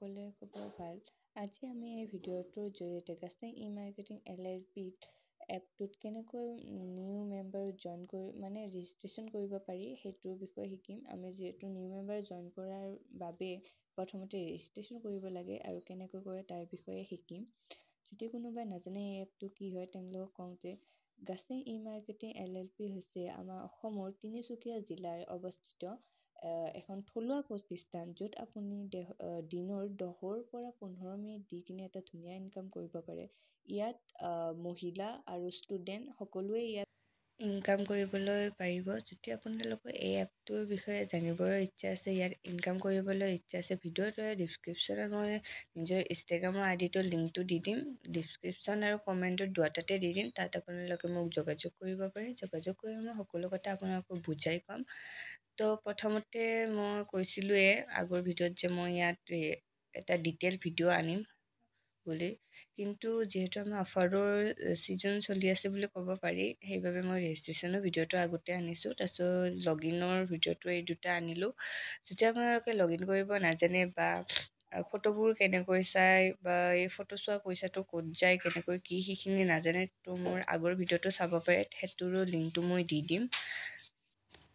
সকলোৰে খবৰ ভাল। আজি আমি এই ভিডিঅ'টোৰ জৰিয়তে গাছটেং ই-মাৰ্কেটিং LLP এপটোত কেনেকৈ নিউ মেম্বাৰ জইন ৰেজিষ্ট্ৰেশ্যন কৰিব পাৰি সেইটোৰ বিষয়ে শিকিম। আমি যিহেতু নিউ মেম্বাৰ জইন কৰাৰ বাবে প্ৰথমতে ৰেজিষ্ট্ৰেশ্যন কৰিব লাগে আৰু কেনেকৈ কৰে তাৰ বিষয়ে শিকিম। যদি কোনোবাই নাজানে এই এপটো কি হয় তেওঁলোকক কওঁ যে গাছটেং ই-মাৰ্কেটিং LLP হৈছে আমাৰ অসমৰ তিনিচুকীয়া জিলাৰ অৱস্থিত এখন থলুৱা প্ৰতিষ্ঠান য'ত আপুনি দিনৰ 10ৰ পৰা 15 মিনিট দি কিনে এটা ধুনীয়া ইনকাম কৰিব পাৰে। ইয়াত মহিলা আৰু ষ্টুডেণ্ট সকলোৱে ইয়াত ইনকাম কৰিবলৈ পাৰিব। যদি আপোনালোকৰ এই এপটোৰ বিষয়ে জানিবৰ ইচ্ছা আছে, ইয়াত ইনকাম কৰিবলৈ ইচ্ছা আছে, ভিডিঅ'টোৰ ডিছক্ৰিপশ্যনত মই নিজৰ ইনষ্টাগ্ৰামৰ আইডিটোৰ লিংকটো দি দিম। ডিছক্ৰিপশ্যন আৰু কমেণ্টত দুটাতে দি দিম। তাত আপোনালোকে মোক যোগাযোগ কৰিব পাৰে। যোগাযোগ কৰি মই সকলো কথা আপোনালোকক বুজাই ক'ম। তো প্ৰথমতে মই কৈছিলোঁৱে আগৰ ভিডিঅ'ত যে মই ইয়াত এটা ডিটেইল ভিডিঅ' আনিম বুলি, কিন্তু যিহেতু আমাৰ অফাৰৰ ছিজন চলি আছে বুলি ক'ব পাৰি, সেইবাবে মই ৰেজিষ্ট্ৰেশ্যনৰ ভিডিঅ'টো আগতে আনিছোঁ। তাৰপিছত লগইনৰ ভিডিঅ'টো এই দুটা আনিলোঁ। যদি আপোনালোকে লগইন কৰিব নাজানে বা ফটোবোৰ কেনেকৈ চাই বা এই ফটো চোৱা পইচাটো ক'ত যায়, কেনেকৈ কি সেইখিনি নাজানে, তো মোৰ আগৰ ভিডিঅ'টো চাব পাৰে, সেইটোৰো লিংকটো মই দি দিম।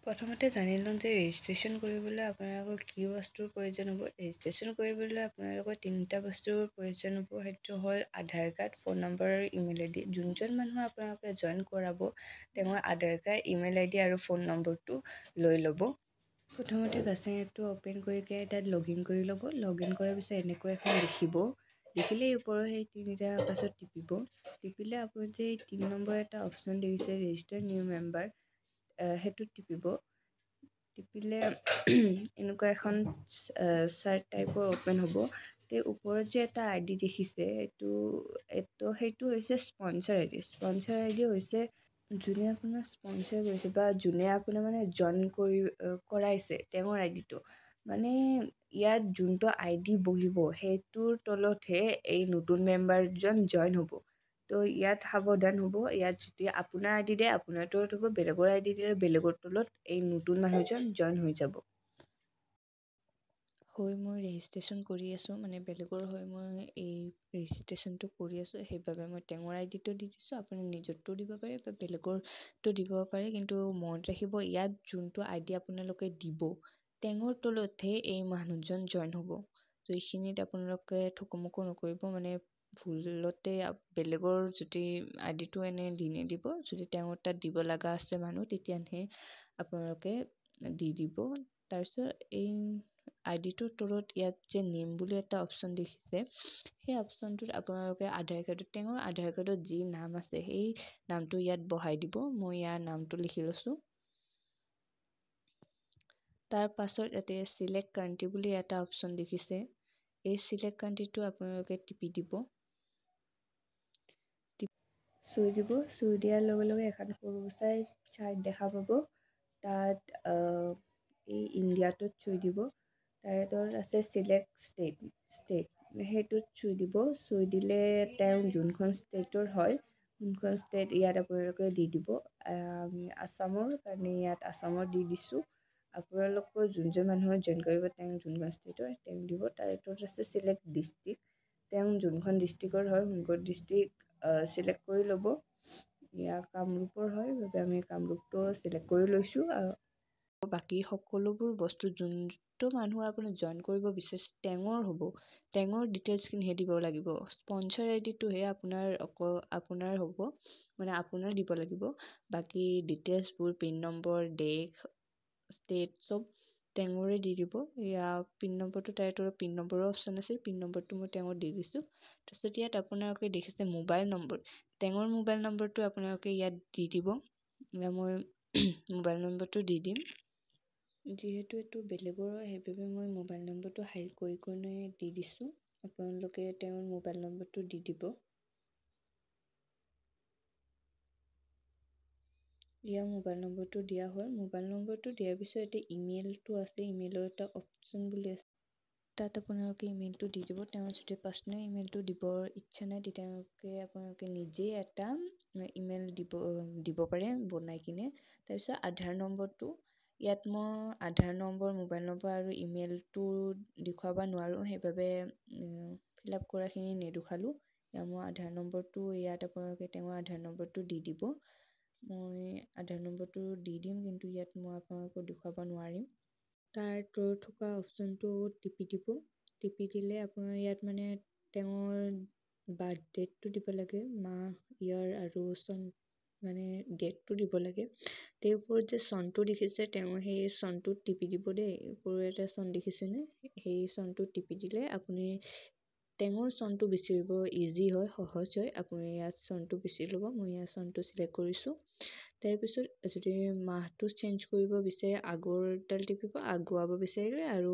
প্ৰথমতে জানি লওঁ যে ৰেজিষ্ট্ৰেশ্যন কৰিবলৈ আপোনালোকক কি বস্তুৰ প্ৰয়োজন হ'ব। ৰেজিষ্ট্ৰেশ্যন কৰিবলৈ আপোনালোকৰ 3টা বস্তুৰ প্ৰয়োজন হ'ব। সেইটো হ'ল আধাৰ কাৰ্ড, ফোন নম্বৰ আৰু ইমেইল ID। যোনজন মানুহ আপোনালোকে জইন কৰাব তেওঁৰ আধাৰ কাৰ্ড, ইমেইল ID আৰু ফোন নম্বৰটো লৈ ল'ব। প্ৰথমতে গাছটেং এপটো অ'পেন কৰি কিনে তাত লগইন কৰি ল'ব। লগইন কৰাৰ পিছত এনেকৈ এখন দেখিব। দেখিলে ওপৰৰ সেই 3টা পাছত টিপিলে আপুনি যে 3 নম্বৰ এটা অপশ্যন দেখিছে ৰেজিষ্টাৰ নিউ মেম্বাৰ, সেইটোত টিপিলে এনেকুৱা এখন চাৰ্ট টাইপৰ অ'পেন হ'ব। ওপৰত যে এটা ID দেখিছে সেইটো হৈছে স্পনচাৰ ID। স্পনচাৰ ID হৈছে যোনে আপোনাৰ স্পনচাৰ কৰিছে বা যোনে আপোনাৰ জইন কৰাইছে তেওঁৰ আইডিটো। ইয়াত যোনটো ID বহিব সেইটোৰ তলতহে এই নতুন মেম্বাৰজন জইন হ'ব। তো ইয়াত সাৱধান হ'ব। ইয়াত যদি আপোনাৰ ID দিয়ে আপোনাৰ তলত হ'ব, বেলেগৰ ID দিলে বেলেগৰ তলত এই নতুন মানুহজন জইন হৈ যাব। মই ৰেজিষ্ট্ৰেশ্যন কৰি আছোঁ, বেলেগৰ হৈ মই এই ৰেজিষ্ট্ৰেশ্যনটো কৰি আছোঁ, সেইবাবে মই তেওঁৰ আইডিটো দি দিছোঁ। আপুনি নিজৰটো দিব পাৰে বা বেলেগৰটো দিব পাৰে, কিন্তু মনত ৰাখিব ইয়াত যোনটো ID আপোনালোকে দিব তেওঁৰ তলতহে এই মানুহজন জইন হ'ব। তো এইখিনিত আপোনালোকে ঠুকুমুকু নকৰিব, ভুলতে বেলেগৰ যদি আইডিটো এনে দি নিদিব। যদি তেওঁৰ তাত দিব লগা আছে মানুহ তেতিয়াহে আপোনালোকে দি দিব। তাৰপিছত এই আইডিটোৰ তলত ইয়াত যে নেম বুলি এটা অপশ্যন দেখিছে, সেই অপশ্যনটোত আপোনালোকে তেওঁৰ আধাৰ কাৰ্ডত যি নাম আছে সেই নামটো ইয়াত বহাই দিব। মই ইয়াৰ নামটো লিখি লৈছোঁ। তাৰ পাছত ইয়াতে চিলেক্ট কাণ্ট্ৰি বুলি এটা অপশ্যন দেখিছে, এই চিলেক্ট কাণ্ট্ৰিটো আপোনালোকে টিপি দিব। চুই দিয়াৰ লগে লগে এখন সৰু চাইজ চাৰ্ট দেখা পাব। তাত এই ইণ্ডিয়াটোত চুই দিব। তাৰে তলত আছে চিলেক্ট ষ্টেট, সেইটোত চুই দিব। চুই দিলে তেওঁ যোনখন ষ্টেটৰ হয় যোনখন ষ্টেট ইয়াত আপোনালোকে দি দিব। আমি আছামৰ কাৰণে ইয়াত আছামত দি দিছোঁ। আপোনালোকৰ যোনজন মানুহে জইন কৰিব তেওঁ যোনখন ষ্টেটৰ তেওঁ দিব। তাৰে তলত আছে চিলেক্ট ডিষ্ট্ৰিক্ট, তেওঁ যোনখন ডিষ্ট্ৰিক্টৰ হয় সোনখন ডিষ্ট্ৰিক্ট চিলেক্ট কৰি ল'ব। ইয়াৰ কামৰূপৰ হয় বাবে আমি কামৰূপটো চিলেক্ট কৰি লৈছোঁ। বাকী সকলোবোৰ বস্তু যোনটো মানুহ আপুনি জইন কৰিব বিচাৰিছে তেওঁৰ হ'ব, তেওঁৰ ডিটেইলছখিনিহে দিব লাগিব। স্পনচাৰ আইডিটোহে আপোনাৰ হ'ব, আপোনাৰ দিব লাগিব। বাকী ডিটেইলছবোৰ পিন নম্বৰ, দেশ, ষ্টেট চব তেওঁৰে দি দিব। পিন নম্বৰটো তাৰে তলত পিন নম্বৰৰ অপশ্যন আছে, পিন নম্বৰটো মই তেওঁক দি দিছোঁ। তাৰপিছত ইয়াত আপোনালোকে দেখিছে মোবাইল নম্বৰ, তেওঁৰ মোবাইল নম্বৰটো আপোনালোকে ইয়াত দি দিব। মই মোবাইল নম্বৰটো দি দিম। যিহেতু এইটো বেলেগৰ সেইবাবে মই মোবাইল নম্বৰটো হাইড কৰি কিনে দি দিছোঁ। আপোনালোকে তেওঁৰ মোবাইল নম্বৰটো দি দিব। ইয়াৰ মোবাইল নম্বৰটো দিয়া হ'ল। মোবাইল নম্বৰটো দিয়াৰ পিছত এতিয়া ইমেইলটো আছে, ইমেইলৰ এটা অপশ্যন বুলি আছে, তাত আপোনালোকে ইমেইলটো দি দিব। তেওঁ যদি পাৰ্চনেল ইমেইলটো দিবৰ ইচ্ছা নাই তেতিয়ালৈকে আপোনালোকে নিজেই এটা ইমেইল দিব পাৰে বনাই কিনে। তাৰপিছত আধাৰ নম্বৰটো ইয়াত মই আধাৰ নম্বৰ, মোবাইল নম্বৰ আৰু ইমেইলটো দেখুৱাব নোৱাৰোঁ, সেইবাবে ফিল আপ কৰাখিনি নেদেখালোঁ। ইয়াত মই আধাৰ নম্বৰটো ইয়াত আপোনালোকে তেওঁৰ আধাৰ নম্বৰটো দি দিব। মই আধাৰ নম্বৰটো দি দিম, কিন্তু ইয়াত মই আপোনালোকক দেখুৱাব নোৱাৰিম। তাৰ তলত থকা অপশ্যনটো টিপি দিব। টিপি দিলে আপোনাৰ ইয়াত মানে তেওঁৰ বাৰ্থ ডেটটো দিব লাগে, মাহ, ইয়াৰ আৰু চন, মানে ডেটটো দিব লাগে। তেওঁৰ ওপৰত যে চনটো দেখিছে, তেওঁ সেই চনটোত টিপি দিব দেই। ওপৰত এটা চন দেখিছেনে? সেই চনটোত টিপি দিলে আপুনি তেওঁৰ চনটো বিচাৰিব ইজি হয়, সহজ হয়। আপুনি ইয়াত চনটো বিচাৰি ল'ব। মই ইয়াত চনটো চিলেক্ট কৰিছোঁ। তাৰপিছত যদি মাহটো চেঞ্জ কৰিব বিচাৰে, আগৰডাল টিপিব, আগুৱাব বিচাৰিলে, আৰু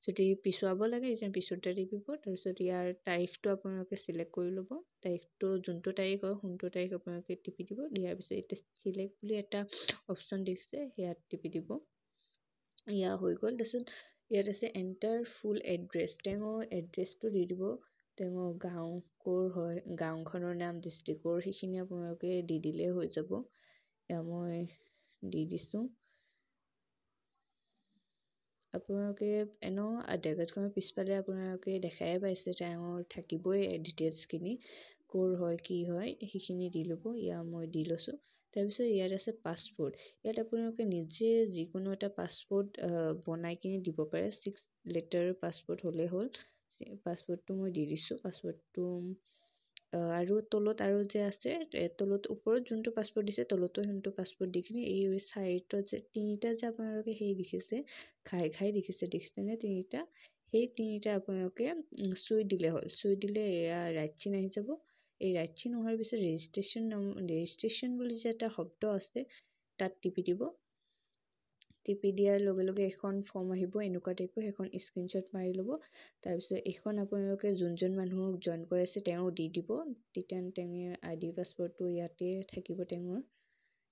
যদি পিছুৱাব লাগে তেতিয়া পিছৰডাল টিপিব। তাৰপিছত ইয়াৰ তাৰিখটো আপোনালোকে চিলেক্ট কৰি ল'ব। তাৰিখটো যোনটো তাৰিখ হয় সোনটো তাৰিখ আপোনালোকে টিপি দিব। দিয়াৰ পিছত এতিয়া চিলেক্ট বুলি এটা অপশ্যন দেখিছে, সেয়াত টিপি দিব। এয়া হৈ গ'ল। তাৰপিছত ইয়াত আছে এণ্টাৰ ফুল এড্ৰেছ। তেওঁৰ এড্ৰেছটো দি দিব। তেওঁৰ গাঁও ক'ৰ হয়, গাঁওখনৰ নাম, ডিষ্ট্ৰিক্টৰ, সেইখিনি আপোনালোকে দি দিলেই হৈ যাব। এয়া মই দি দিছোঁ। আপোনালোকে এনেও আধাৰ কাৰ্ডখনৰ পিছফালে আপোনালোকে দেখাই পাইছে, তেওঁৰ থাকিবই ডিটেইলছখিনি, ক'ৰ হয়, কি হয়, সেইখিনি দি ল'ব। ইয়াত মই দি লৈছোঁ। তাৰপিছত ইয়াত আছে পাছপোৰ্ট। ইয়াত আপোনালোকে নিজে যিকোনো এটা পাছপোৰ্ট বনাই কিনি দিব পাৰে। 6 লেটাৰ পাছপোৰ্ট হ'লেই হ'ল। পাছপোৰ্টটো মই দি দিছোঁ। পাছপোৰ্টটো আৰু তলত আৰু যে আছে, তলত ওপৰত যোনটো পাছপোৰ্ট দিছে, তলতো সেইটো পাছপোৰ্ট দি কিনি এই চাইডত যে তিনিটা যে আপোনালোকে সেই দেখিছে, ঘাই দেখিছেনে তিনিটা? সেই তিনিটা আপোনালোকে চুই দিলে হ'ল। চুই দিলে এয়া ৰাইট চিন আহি যাব। এই ৰাইট চিন হোৱাৰ পিছত ৰেজিষ্ট্ৰেশ্যন বুলি যে এটা শব্দ আছে, তাত টিপি দিব। টিপি দিয়াৰ লগে লগে এখন ফৰ্ম আহিব, এনেকুৱা টাইপৰ। সেইখন স্ক্ৰীনশ্বট মাৰি ল'ব। তাৰপিছত এইখন আপোনালোকে যোনজন মানুহক জইন কৰাইছে তেওঁ দি দিব। তেতিয়া তেওঁৰ ID পাছপোৰ্টটো ইয়াতে থাকিব তেওঁৰ।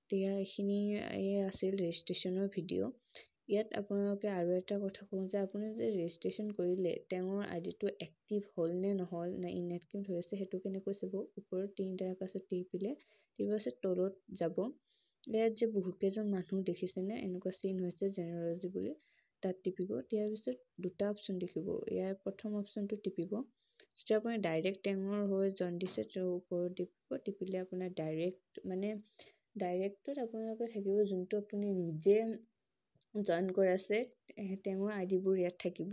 এতিয়া এইখিনি আছিল ৰেজিষ্ট্ৰেশ্যনৰ ভিডিঅ'। ইয়াত আপোনালোকে আৰু এটা কথা কওঁ যে আপুনি যে ৰেজিষ্ট্ৰেশ্যন কৰিলে, তেওঁৰ আইডিটো এক্টিভ হ'ল নে নহ'ল, নে ইনএক্টিভ হৈ আছে, সেইটো কেনেকৈ চাব? ওপৰত তিনিটাৰ কাষত টিপিৱাৰ পাছত তলত যাব। ইয়াত যে বহুতকেইজন মানুহ দেখিছেনে, এনেকুৱা চিন হৈছে জেনেৰলজি বুলি, তাত টিপিব। দিয়াৰ পিছত দুটা অপশ্যন দেখিব। ইয়াৰ প্ৰথম অপশ্যনটো টিপিব। যেতিয়া আপুনি ডাইৰেক্ট তেওঁৰ হৈ জইন দিছে, তেওঁৰ ওপৰত টিপিব। টিপিলে আপোনাৰ ডাইৰেক্টত আপোনালোকে থাকিব, যোনটো আপুনি নিজে জইন কৰাইছে, তেওঁৰ আইডিবোৰ ইয়াত থাকিব।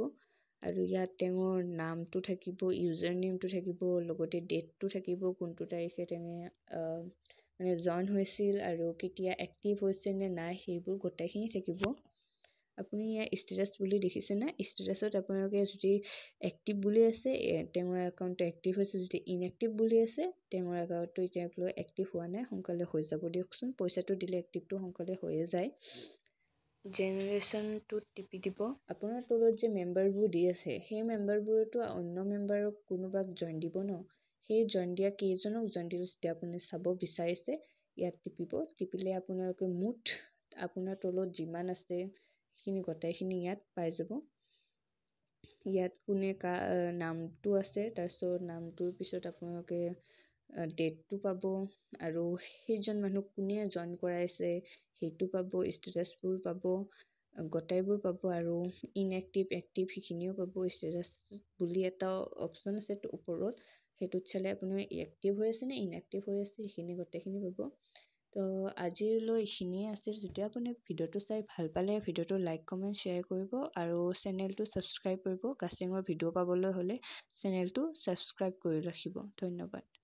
আৰু ইয়াত তেওঁৰ নামটো থাকিব, ইউজাৰ নেমটো থাকিব, লগতে ডেটটো থাকিব, কোনটো তাৰিখে তেওঁ মানে জইন হৈছিল আৰু কেতিয়া এক্টিভ হৈছে নে নাই, সেইবোৰ গোটেইখিনি থাকিব। আপুনি ইয়াৰ ষ্টেটাছ বুলি দেখিছেনে? ষ্টেটাছত আপোনালোকে যদি এক্টিভ বুলি আছে, তেওঁৰ একাউণ্টটো এক্টিভ হৈছে। যদি ইনএক্টিভ বুলি আছে, তেওঁৰ একাউণ্টটো এতিয়ালৈ এক্টিভ হোৱা নাই, সোনকালে হৈ যাব দিয়কচোন। পইচাটো দিলে এক্টিভটো সোনকালে হৈয়ে যায়। জেনেৰেশ্যনটোত টিপি দিব। আপোনাৰ তলত যে মেম্বাৰবোৰ দি আছে, সেই মেম্বাৰবোৰেতো অন্য মেম্বাৰক কোনোবাক জইন দিব ন। সেই জইন দিয়া কেইজনক জইন দিব, যেতিয়া আপুনি চাব বিচাৰিছে, ইয়াত টিপিব। টিপিলে আপোনালোকে মুঠ আপোনাৰ তলত যিমান আছে সেইখিনি গোটেইখিনি ইয়াত পাই যাব। ইয়াত কোনে নামটো আছে, তাৰপিছত নামটোৰ পিছত আপোনালোকে ডেটটো পাব, আৰু সেইজন মানুহ কোনে জইন কৰাইছে সেইটো পাব, ষ্টেটাছবোৰ পাব, গোটাইবোৰ পাব, আৰু ইনএক্টিভ, এক্টিভ সেইখিনিও পাব। ষ্টেটাছ বুলি এটা অপশ্যন আছে ওপৰত, সেইটোত চালে আপুনি এক্টিভ হৈ আছে নে ইনএক্টিভ হৈ আছে, সেইখিনি গোটেইখিনি পাব। তো আজিলৈ এইখিনিয়ে আছিল। যদি আপুনি ভিডিঅ'টো চাই ভাল পালে, ভিডিঅ'টো লাইক, কমেণ্ট, শ্বেয়াৰ কৰিব, আৰু চেনেলটো ছাবস্ক্ৰাইব কৰিব। কাষ্টিঙৰ ভিডিঅ' পাবলৈ হ'লে চেনেলটো ছাবস্ক্ৰাইব কৰি ৰাখিব। ধন্যবাদ।